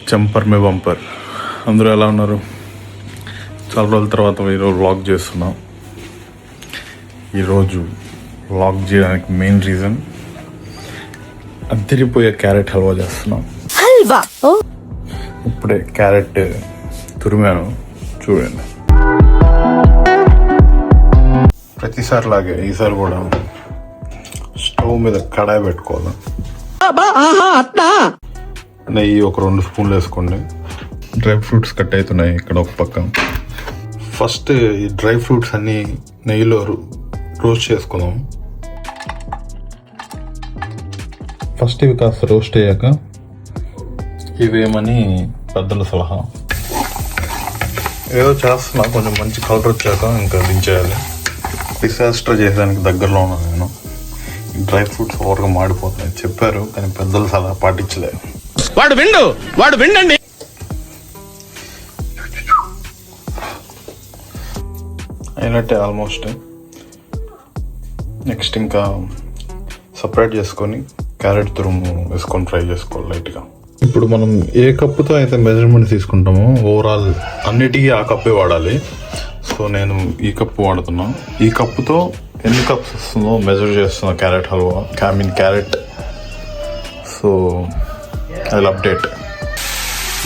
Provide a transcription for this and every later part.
Jumper మే bumper. అందరూ ఎలా ఉన్నారు? చాలా రోజుల తర్వాత ఈరోజు వ్లాగ్ చేస్తున్నాం. ఈరోజు వ్లాగ్ చేయడానికి మెయిన్ రీజన్ అద్దరిపోయే క్యారెట్ హల్వా చేస్తున్నాం. హల్వా ఇప్పుడే క్యారెట్ తురిమాను, చూడండి. ప్రతిసారి లాగే ఈసారి కూడా స్టవ్ మీద కడాయి పెట్టుకోవాలి. నెయ్యి ఒక 2 స్పూన్లు వేసుకోండి. డ్రై ఫ్రూట్స్ కట్ అవుతున్నాయి ఇక్కడ ఒక పక్క. ఫస్ట్ ఈ డ్రై ఫ్రూట్స్ అన్నీ నెయ్యిలో రోస్ట్ చేసుకుందాం. ఫస్ట్ ఇవి కాస్త రోస్ట్ అయ్యాక ఇవేమని పెద్దల సలహా. ఏదో చేస్తున్నా, కొంచెం మంచి కలర్ వచ్చాక ఇంకా దించేయాలి. డిసాస్టర్ చేసేదానికి దగ్గరలో ఉన్నాను నేను. డ్రై ఫ్రూట్స్ ఓవర్గా మాడిపోతున్నాయి చెప్పారు, కానీ పెద్దల సలహా పాటించలేదు. వాడు విండండి. అయినట్టే ఆల్మోస్ట్. నెక్స్ట్ ఇంకా సపరేట్ చేసుకొని క్యారెట్ తురుము వేసుకొని ఫ్రై చేసుకోవాలి లైట్గా. ఇప్పుడు మనం ఏ కప్పుతో అయితే మెజర్మెంట్ తీసుకుంటామో ఓవరాల్ అన్నిటికీ ఆ కప్పే వాడాలి. సో నేను ఈ కప్పు వాడుతున్నా. ఈ కప్పుతో ఎన్ని కప్స్ వస్తుందో మెజర్ చేస్తున్నా carrot halwa, carrot. So I update.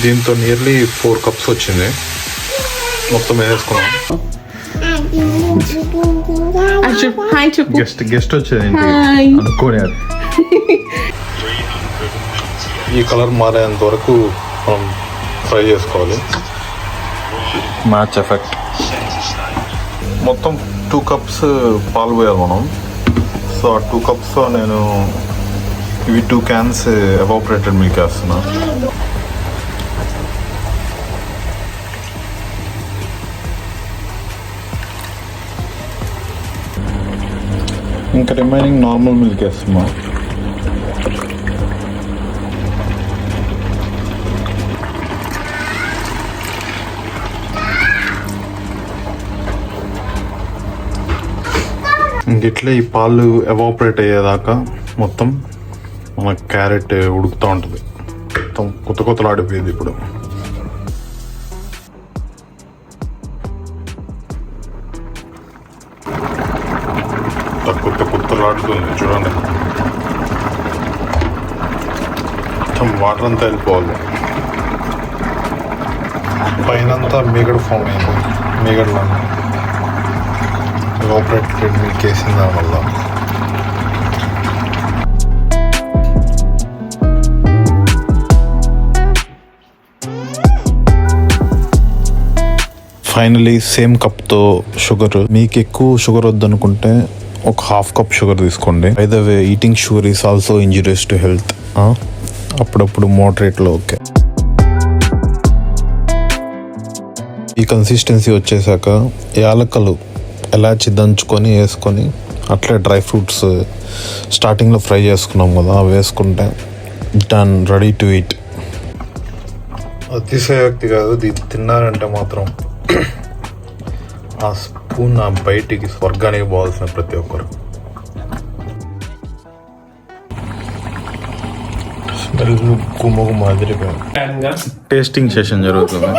దీంతో నియర్లీ 4 కప్స్ వచ్చింది. మొత్తం వేసేసుకున్నాం. గెస్ట్ వచ్చేది అనుకోని. ఈ కలర్ మారేంత వరకు మనం ఫ్రై చేసుకోవాలి. Match effect. మొత్తం 2 కప్స్ పాలు పోయాలి మనం. సో ఆ 2 కప్స్తో నేను ఇవి 2 క్యాన్స్ ఎవాపరేటెడ్ మిల్క్ వేస్తున్నా. ఇంకా రిమైనింగ్ నార్మల్ మిల్క్ వేస్తున్నా. ఇంకిట్లే ఈ పాలు ఎవాపరేట్ అయ్యేదాకా మొత్తం మన క్యారెట్ ఉడుకుతూ ఉంటుంది. మొత్తం కొత్తలాడిపోయింది ఇప్పుడు. కొత్తలాడుతుంది చూడండి. మొత్తం వాటర్ అంతా వెళ్ళిపోవాలి. పైనంతా మీగడ ఫామ్ అయింది. మీగడలాగా ఎవాపరేటెడ్ మిల్క్ వేసిన దానివల్ల. ఫైనలీ సేమ్ కప్తో షుగర్. మీకు ఎక్కువ షుగర్ వద్దనుకుంటే ఒక 1/2 కప్ షుగర్ తీసుకోండి. By the way eating sugar is also injurious to health. అప్పుడప్పుడు మోడరేట్లో ఓకే. ఈ కన్సిస్టెన్సీ వచ్చేసాక యాలక్కలు ఎలాచి దంచుకొని వేసుకొని అట్లే డ్రై ఫ్రూట్స్ స్టార్టింగ్లో ఫ్రై చేసుకున్నాం కదా, అవి వేసుకుంటే డన్, రెడీ టు ఈట్. అతిశయోక్తి కాదు, దీన్ని తిన్నారంటే మాత్రం ఆ స్పూన్ ఆ బయటికి స్వర్గానికి పోవాల్సిన ప్రతి ఒక్కరు. స్మెల్ గుమ్మగు మాదిరిగా టేస్టింగ్ సెషన్ జరుగుతుంది.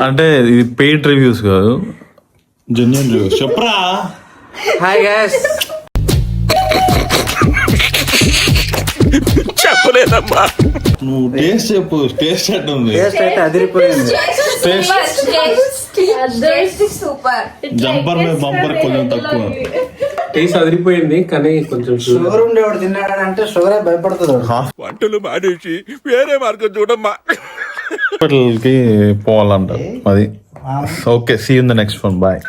అంటే ఇది పెయిడ్ రివ్యూస్ కాదు, జెన్యూన్ రివ్యూస్. చెప్పరా. Hi guys. చెప్పలేదమ్మా, నువ్వు టేస్ట్ చెప్పు. టేస్ట్ ఎట్టుంది? టేస్ట్ అయితే అదిరిపోయింది. జంపర్ మీద బంపర్ కొంచెం తక్కువ. టేస్ట్ అదిరిపోయింది, కానీ కొంచెం షుగర్ ఉండేవాడు తిన్నాడంటే షుగరే భయపడుతుంది. వంటలు మానేసి వేరే మార్గం చూడమ్మా. హాస్పిటల్కి పోవాలంట అది. Okay, see you in the next one. Bye.